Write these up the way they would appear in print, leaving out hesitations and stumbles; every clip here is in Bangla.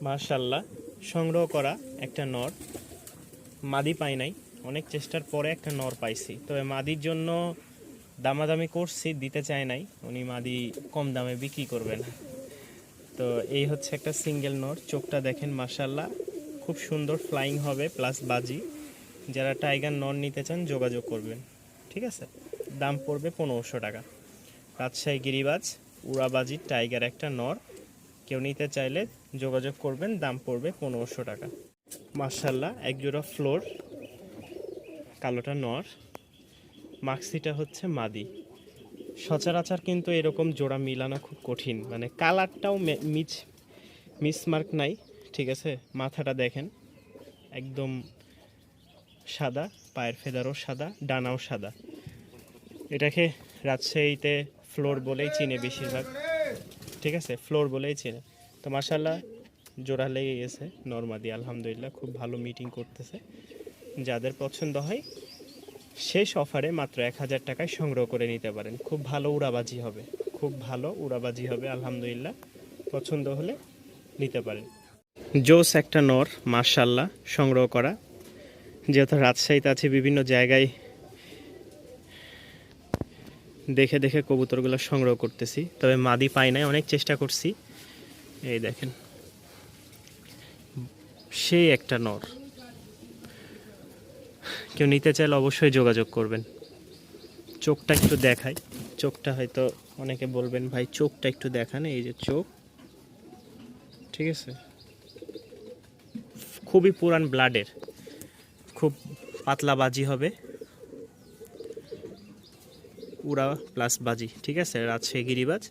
মাশাআল্লাহ, সংগ্রহ করা একটা নর। মাদি পাই নাই, অনেক চেষ্টার পরে একটা নর পাইছি। তবে মাদির জন্য দামাদামি করছি, দিতে চায় নাই, উনি মাদি কম দামে বিক্রি করবেন। তো এই হচ্ছে একটা সিঙ্গেল নর। চোখটা দেখেন মাশাআল্লাহ, খুব সুন্দর ফ্লাইং হবে প্লাস বাজি। যারা টাইগার নর নিতে চান যোগাযোগ করবেন, ঠিক আছে। দাম পড়বে 1500 টাকা। রাজশাহী গিরিবাজ উড়াবাজি টাইগার একটা নর, কেউ নিতে চাইলে যোগাযোগ করবেন, দাম পড়বে 1500 টাকা। মাশাআল্লাহ, একজোড়া ফ্লোর, কালোটা নর, মাক্সিটা হচ্ছে মাদি। সচরাচর কিন্তু এরকম জোড়া মিলানো খুব কঠিন, মানে কালারটাও মিসমার্ক নাই, ঠিক আছে। মাথাটা দেখেন একদম সাদা, পায়ের ফেদারও সাদা, ডানাও সাদা। এটাকে রাজশাহীতে ফ্লোর বলেই চিনে বেশিরভাগ, ঠিক আছে, ফ্লোর বলেই চিনে। তো মাশাআল্লাহ, জোড়া লেগে গেছে নরমাদি, আলহামদুলিল্লাহ খুব ভালো মিটিং করতেছে। যাদের পছন্দ হয় শেষ অফারে মাত্র 1000 টাকায় সংগ্রহ করে নিতে পারেন। খুব ভালো উড়াবাজি হবে, খুব ভালো উড়াবাজি হবে, আলহামদুলিল্লাহ। পছন্দ হলে নিতে পারেন। জোস একটা নর, মাশাআল্লাহ, সংগ্রহ করা। যেহেতু রাজশাহীতে আছে, বিভিন্ন জায়গায় দেখে দেখে কবুতরগুলো সংগ্রহ করতেছি, তবে মাদি পাই নাই, অনেক চেষ্টা করছি। এই দেখেন, সেই একটা নর। কেউ নিতে চাইলে অবশ্যই যোগাযোগ করবেন। চোখটা একটু দেখাই, চোখটা হয়তো অনেকে বলবেন ভাই চোখটা একটু দেখান। এই যে চোখ, ঠিক আছে, খুবই পুরান ব্লাডের, খুব পাতলা বাজি হবে, উড়া প্লাস বাজি, ঠিক আছে। রাজশাহী গিরিবাজ,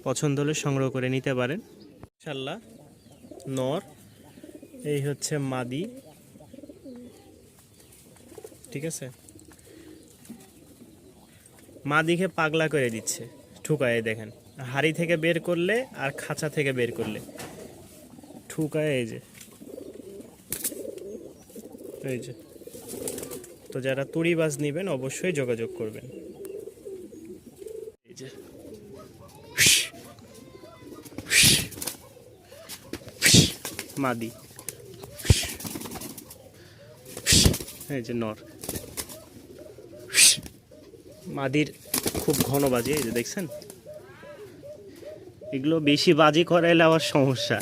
পছন্দ হলে সংগ্রহ করে নিতে পারেন ইনশাল্লাহ। নর, এই হচ্ছে মাদি, ঠিক আছে। মাদিকে পাগলা করে দিচ্ছে, ঠুকায় দেখেন, হাড়ি থেকে বের করলে আর খাঁচা থেকে বের করলে ঠুকায়। এই যে, এই যে। তো যারা তুড়িবাজ নেবেন অবশ্যই যোগাযোগ করবেন। এই যে, মাদি, এই যে নর। মাদির খুব ঘন বাজি, এই যে দেখছেন। এগুলো বেশি বাজি করাইলে আবার সমস্যা।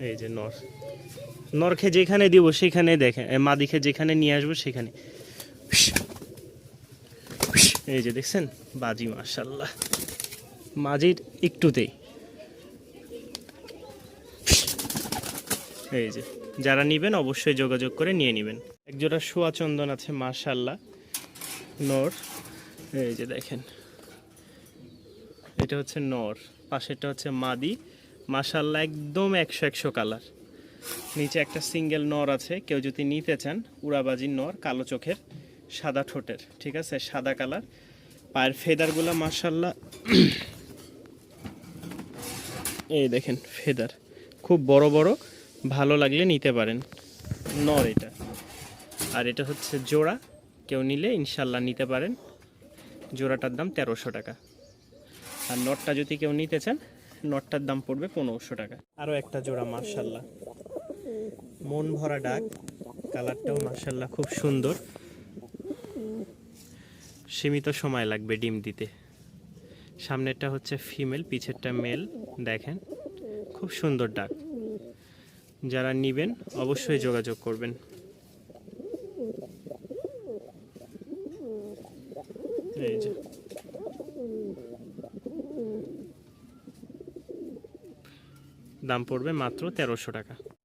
এই যে নর, নরকে যেখানে দিব সেখানে দেখেন, মাদিকে যেখানে নিয়ে আসবো সেখানে। এই যে দেখছেন বাজি, মাশাআল্লাহ, মাঝির একটুতেই। এই যে, যারা নেবেন অবশ্যই যোগাযোগ করে নিয়ে নেবেন। একজোড়া শোয়া চন্দন আছে, মাশাআল্লাহ, নর। এই যে দেখেন, এটা হচ্ছে নর, পাশেরটা হচ্ছে মাদি। মাশাআল্লাহ, একদম 100 কালার। নিচে একটা সিঙ্গেল নর আছে, কেউ যদি নিতে চান, উড়াবাজির নর, কালো চোখের, সাদা ঠোঁটের, ঠিক আছে, সাদা কালার। পায়ের ফেদারগুলো মাশাআল্লাহ, এই দেখেন ফেদার খুব বড় বড়, ভালো লাগলে নিতে পারেন। নর এটা, আর এটা হচ্ছে জোড়া, কেউ নিলে ইনশাল্লাহ নিতে পারেন। জোড়াটার দাম 1300 টাকা। আর নটটা যদি কেউ নিতে চান, নটটার দাম পড়বে 1500 টাকা। আরও একটা জোড়া, মাশাআল্লাহ, মন ভরা ডাক, কালারটাও মাশাআল্লাহ খুব সুন্দর। সীমিত সময় লাগবে ডিম দিতে। সামনেরটা হচ্ছে ফিমেল, পিছেরটা মেল, দেখেন খুব সুন্দর ডাক। যারা নেবেন অবশ্যই যোগাযোগ করবেন। এই যে, দাম পড়বে মাত্র 1300 টাকা।